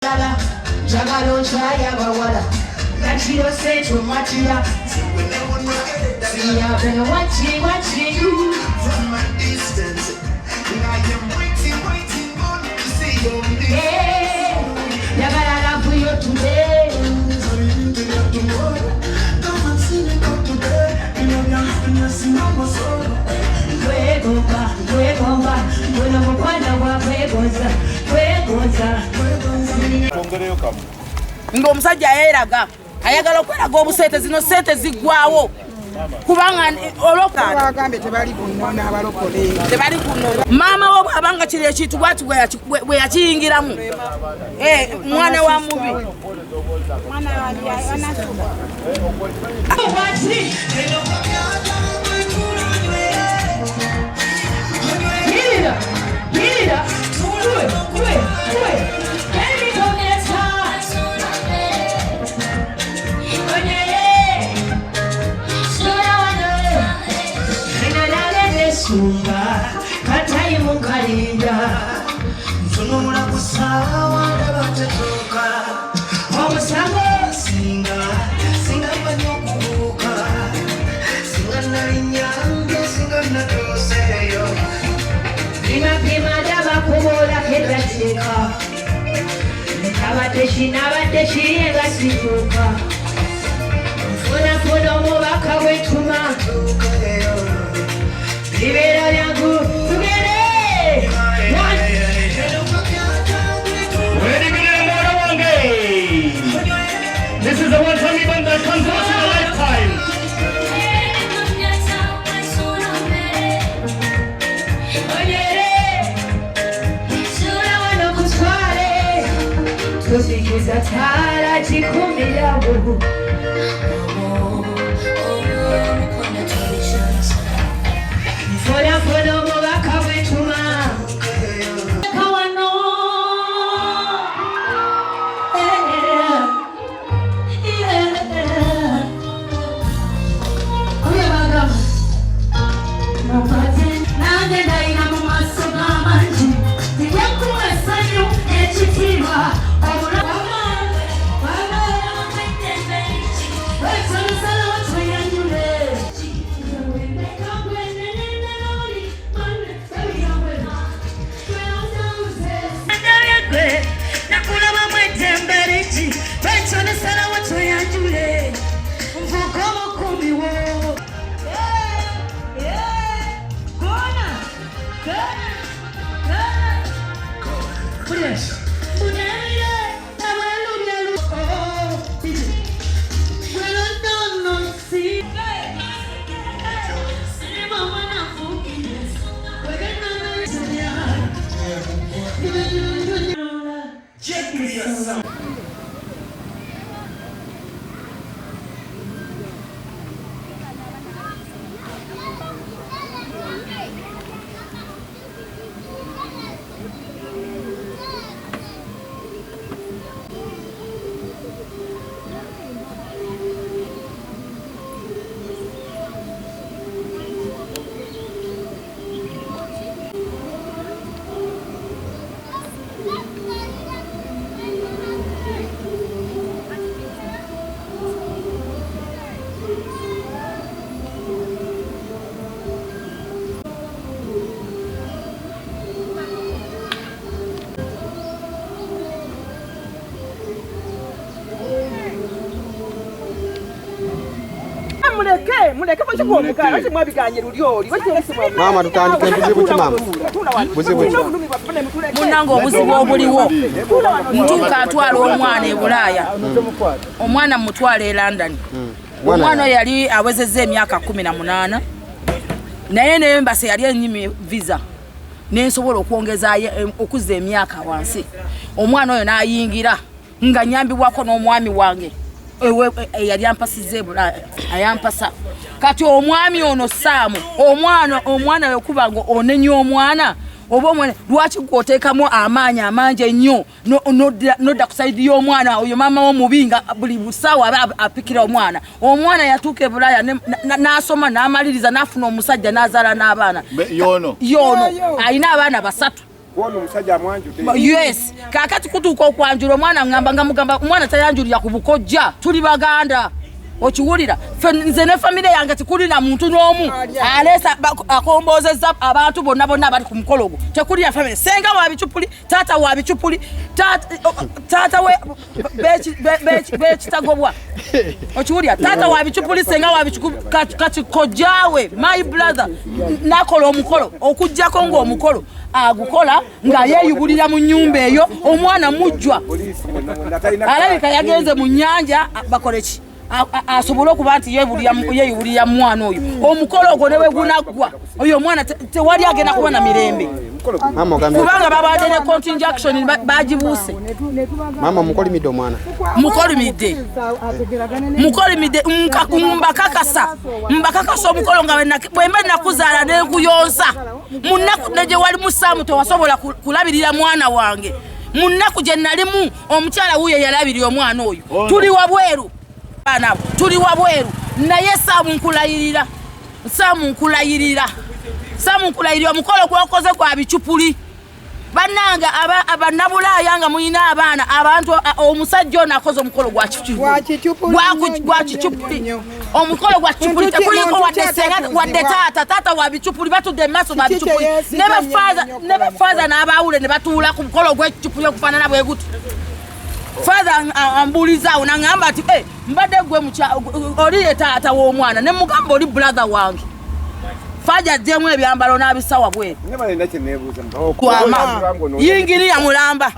Jagalo chaya bawala. Nachiro secho machia. Yeah, been watching you from my distance. And I am waiting to see your face. Yeah, Jagala for you today. Come and see me come today. You know I'm happiness in my soul. Ngo musajja yeraga ayagala okweraga obusente zino sente ziggwawo kubanga oloka agambe tebali kunona abalokole tebali kunona mama wo abanga kiri ekitu bwatu bwe yakiyingiramu mwana wa mubi mwana wa anasuba Sunga katai mungalinda mfunula kusawa ndabatetoka omusango singa banyokubuka singa nalinyange singa natoseyo pima daba kubola kedateka abateshi engasituka mfuna omubaka wetuma Libera yangu tugere This is the one-time event that comes once in a lifetime. Tusikiza tara chikumila Fono mubaka wetuma Kawano Kuyabagama Mupate Nange daina mumaso gamanji Tijakuwa sanyo echitiwa Obula Wama Wetulu sala watu yanyule muleke machiko mukara ati mwabiganye rulyoli mama tutandike mbuzibu kimama mbuzibu munango obuzibu obuliwo ntuka atwala omwana e Bulaya omwana mutwala e London omwana yali awezezza emyaka 18 naye n'embase yali enyimi visa nensobola okwongeza okuzza emyaka wansi omwana oyo n'ayingira nga nyambibwako n'omwami wange yali ampasizza e Bulaya ayampasa kati omwami ono Saamu omwana yokuba ngo onenya omwana oba omwana lwaki kwoteekamu amaanyi amangi ennyo nodda ku saidi y'omwana oyo maama w'omubinga buli busaawa apikira omwana yatuuka e Bulaya n'asoma n'amaliriza n'afuna omusajja n'azaala n'abaana yono alina abaana 3 kuona omusajja amwanjudde. Yes, kakati kutuuka okwanjula omwana ngamba nga mugamba omwana tayanjulira ku bukojja tuli baganda. Okiwulira nze ne famire yange tekulira muntu n'omu aleesa akombozezza abantu bonna abali ku mukolo ogwo tekulira famire senga wa bicupuli taata wa bicupuli taata we bekitagobwa okiwulira taata wa bicupuli senga wa bicupuli kati kojjaawe my brother nakola omukolo okujjako ng'omukolo agukola nga yeeyubulira mu nnyumba eyo omwana mujjwa alabika yagenze mu nnyanja bakoleki asobole okuba nti yeeyubulira mwana oyo omukolo ogwo ne bwe gunaggwa oyo omwana tewali agenda kuba na mirembe kubanga babadde ne contingation bagibuuse mama mukolimidde omwana mukolimidde mbakakasa omukolo nga bwemba nakuzaala nekuyonsa munaku negye wali musaamu tewasobola kulabirira mwana wange munaku gye nalimu omukyala wuyo yalabirira omwana oyo tuli wabweru tuli wabweru naye saamunkulayirira omukolo gwokoze gwa bicupuli bannanga abannabulaaya nga muyina abaana abantu omusajja ono akoze omukolo gwa kicupuli omukolo gwa kicupuli tekuliko wadde taata wa bicupuli batudde emaaso ba bicupuli ne bafaaza n'abaawule ne batuula ku mukolo gw'ekicupuli okufaanana bwe guti father ambulizaawo nangamba ati mbadde gwe oli taata w'omwana ne mugamba oli brother wange faja addemu ebyambalo n'abisawa bweru yingiriya mulamba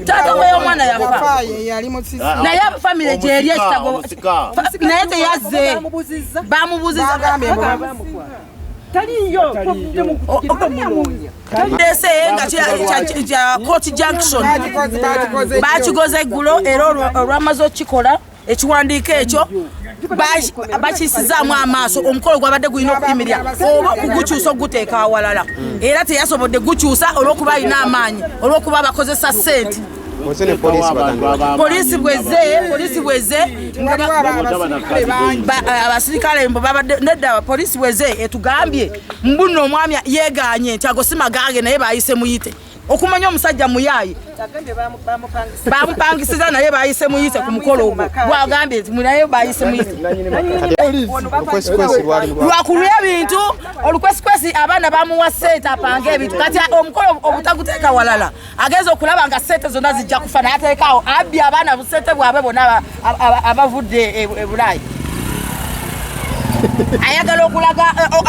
taata w'omwana yafa naye famire gyeri ekitago naye teyazze bamubuziza taliyo ndese nga kya Court Junction bakigoze eggulo era olwamaze okikola ekiwandiiko ekyo bakisizaamu amaaso omukolo gwabadde gulina okuyimirira oba okugukyusa okuguteeka awalala era teyasobodde gukyusa olw'okuba alina amaanyi olw'okuba bakozesa ssente polisi bweze abasirikale nedda polisi bweze etugambye mbuno omwami yeeganye nti ago si magange naye bayise muyite okumanya omusajja muyaayi bamupangisiza naye bayise muyite ku mukolo ogwo gwagambye nti naye bayise muyite lwakulwa ebintu olukwesikwesi abaana bamuwa ssente apange ebintu kati omukolo obutaguteeka walala agenza okulaba nga ssente zonna zijja kufa naye ateekaawo abbi abaana busente bwabwe bonna abavudde ebulaayi ayagala okulaga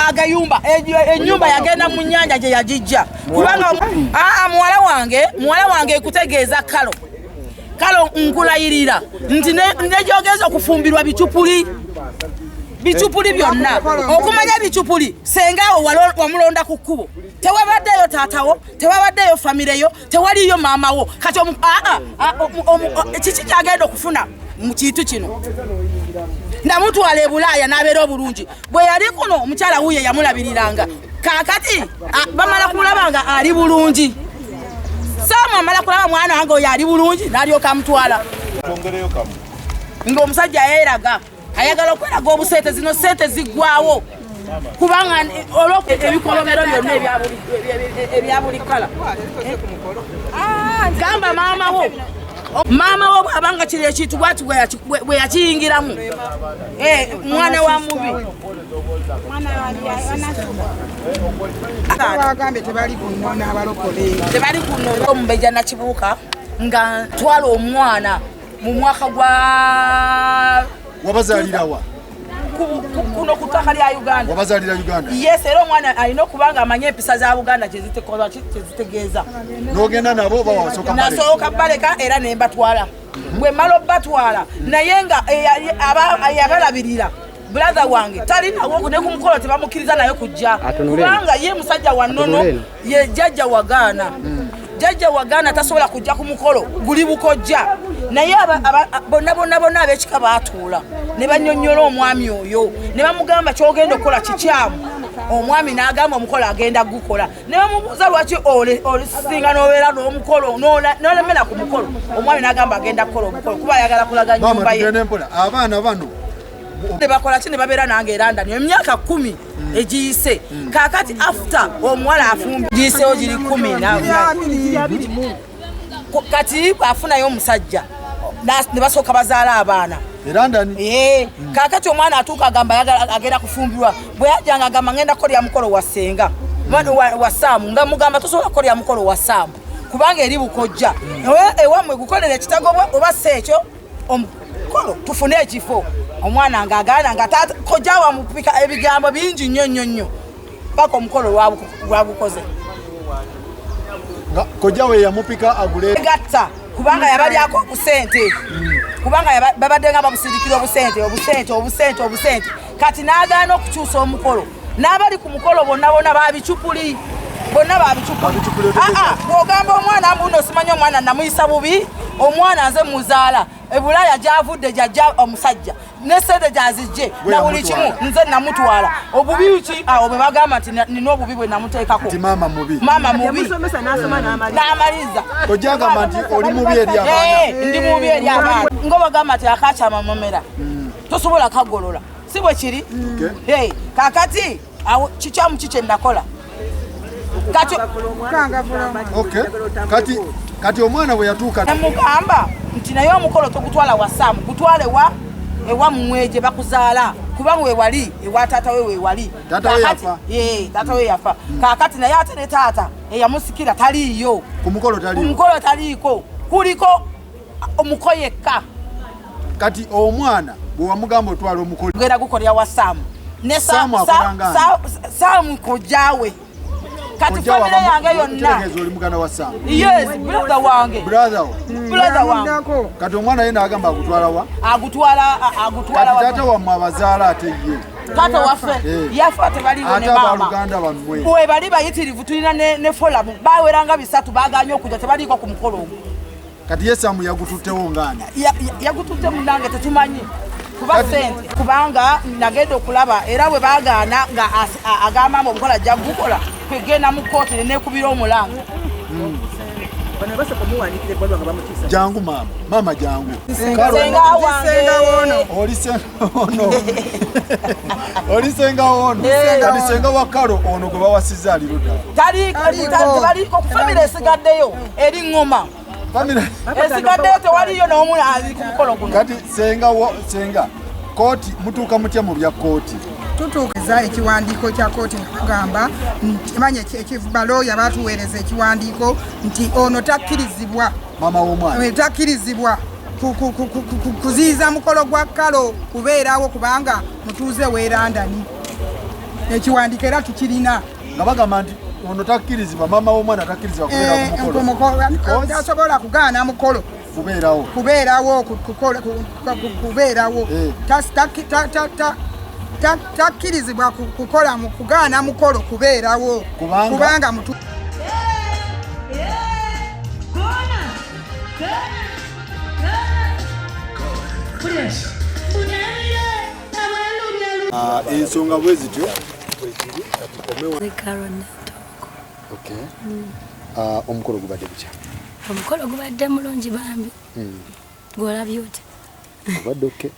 agayumba ennyumba yagenda mu nnyanja gye yagijja kubanga muwala wange ekutegeeza kalo nkulayirira nti nejogeza okufumbirwa bicupuli byonna okumanya bicupuli sengaawo wamulonda ku kkubo tewabaddeyo taatawo tewabaddeyo famireyo tewaliyo maamawo kati kiki kyagenda okufuna mu kintu kino namutwala ebulaaya n'abeera obulungi bwe yali kuno omukyala wuye yamulabiriranga kaakati bamala kulaba nga ali bulungi saamu amala kulaba mwana wange oyo ali bulungi n'alyoka amutwala ng'omusajja yeeraga ayagala okweraga obuseete zino seete ziggwawo kubanga ebikolomero byonna ebya buli kala gamba maama wo bw'abanga kiri ekintu bwati bwe yakiyingiramu mwana wa mubi tebali kunnona omubeja nakibuuka nga twala omwana mu mwaka gwa wabazalirawa kuno ku ttaka lya Uganda wabazalira Uganda yes era omwana alina okubanga amanye empisa za Buganda kyezitegeeza n'ogenda nabo nasooka baleka era ne mbatwala bwe mala batwala naye nga yabalabirira brother wange talinawo ne ku mukolo tebamukkiriza naye kujja kubanga ye musajja wa nnono ye jjajja wagaana tasobola kujja ku mukolo guli bukojja naye bonna ab'ekika baatuula ne bannyonnyola omwami oyo ne bamugamba kyogenda okukola kikyamu omwami n'agamba omukolo agenda gukola ne bamubuuza lwaki olisinga n'obeera n'omukolo n'olemera ku mukolo omwami n'agamba agenda kukola omukolo kuba ayagala kulaga nnyumba ye abaana bano bakola kine babera nange London emyaka 10 ejiyise kakati after omuwala afumbi jiyise ojiri 10 na kati afuna yo musajja ne basoka bazaala abaana London kakati omwana atuuka agamba agenda kufumbirwa bwe yajjanga agamba ngenda kolya mukolo wa senga wa Saamu nga mugamba tosobola kolya mukolo wa Saamu kubanga eri bukojja ewamwe gukolera ekitago oba sekyo omukolo tufune ekifo omwana nga agaana nga tata kojja wamupika ebigambo bingi nnyo paka omukolo lwabukoze kojja we yamupika agule gatta kubanga yabalyako obusente kubanga babadde nga babusindikira obusente kati n'agaana okukyusa omukolo n'abali ku mukolo bonna babicupuli bw'ogamba omwana mbuno osimanya omwana namuyisa bubi omwana nze muzaala ebulaya gyavudde gyajja omusajja nesente gyazijje na buli kimu nze namutwala obubi ki awo bwe bagamba nti nina obubi bwe namuteekako mama mubi n'amaliza ojagamba nti oli mubi eri abaana ndi mubi eri abaana nga bagamba nti akakyama momera tosobola kagolola si bwe kiri kakati awo kikyamu kikye nakola kati omwana bwe yatuuka namugamba nti naye omukolo togutwala wa Saamu gutwale ewa mumweje bakuzaala kubanga wewali ewa taata we wewali taata we yafa kakati naye ate ne taata eyamusikira taliiyo ku mukolo taliiko kuliko omukoyekka kati omwana bwe wamugamba otwala omukolo genda gukolera wa Saamu ne Saamu kojjaawe kati famile yange yonna oli muganda wa Saamu yes brother wange kati omwana yena agamba agutwala taata wammwe abazaala ate ye taata waffe yafa tebaliwo ne abaluganda bammwe bwe bali bayitirivu tulina ne folamu baweranga 3 baganye okujja tebaliiko ku mukolo ogwo kati ye Saamu yagututtewo ngani yagututte munange tetumanyi kuba sente kubanga nagenda okulaba era bwe bagaana nga agamba omukola ajja gukola kwegenda mu kooti nenekubira omulango jangu mama jangu oli senga wono kati senga wa Karo ono gwe bawasiza aliro taliko kufamire esigaddeyo eri ngoma esigaddeyo tewaliyo n'omu ali ku mukolo guno kati senga kooti mutuuka mutya mu bya kooti tutuukiza ekiwandiiko kya kooti nagamba nti manya balooya batuweereza ekiwandiiko nti ono takkirizibwa mama w'omwana takkirizibwa kuziyiza mukolo gwa Karo kubeerawo kubanga mutuuze w'e London ekiwandiiko era tukirina nga bagamba nti ono takkirizibwa mama w'omwana takkirizibwa kubeera tasobola kugaana mukolo kubeerawo takkirizibwa kukola kugaana mukolo kubeerawo kubanga mutu ensonga bwe zityo omukolo gubadde gutya omukolo gubadde mulungi bambi gwolabye oti obadde oke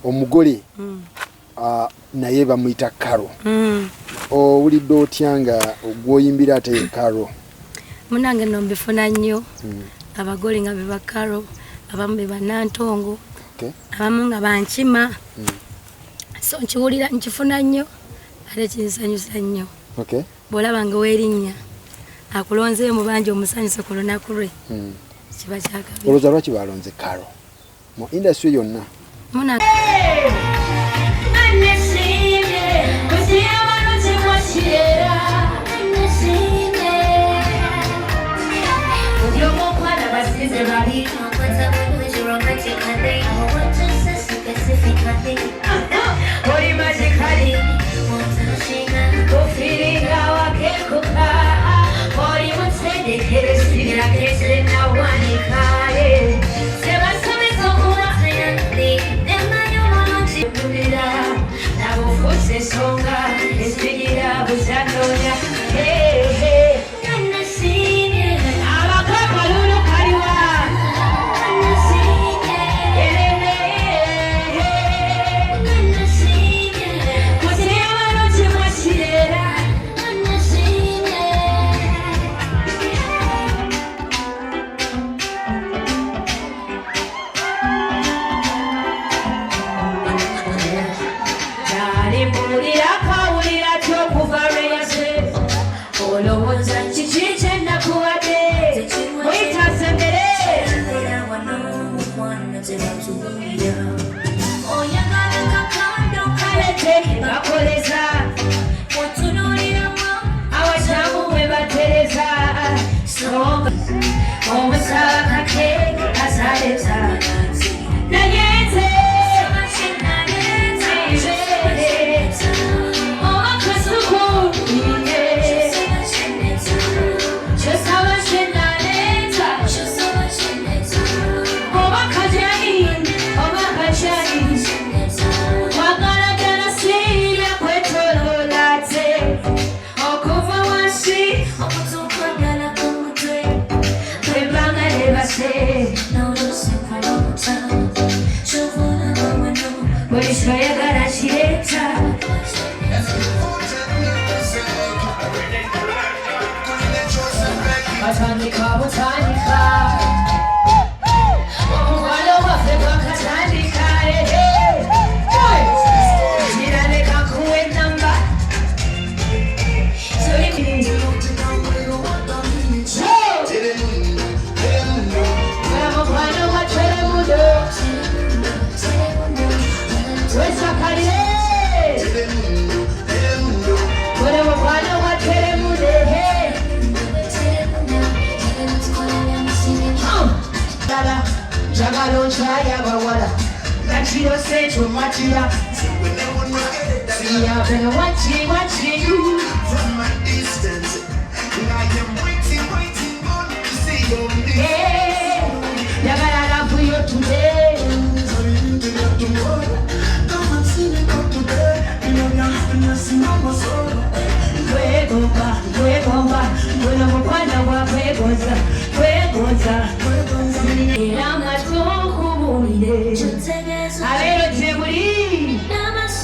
omugole naye bamuyita Karo owulidde otya nga gwoyimbira ate Karo munange nombifuna nnyo abagole nga beba Karo abamu beba Nantongo abamu nga bankima so nkiwulira nkifuna nnyo ate kinsanyusa nnyo bw'olaba nga weerinnya akulonzeeyo mu bangi omusanyusa ku lunaku lwe kiba kyakabiri olowooza lwaki balonze Karo mu indasitule yonna Watching you from a distance, and I am waiting on to see your name. Yagala for you today. Come and see me come today. You know you're happiness in my soul. Where go, where go, where go, where go, where go, where go,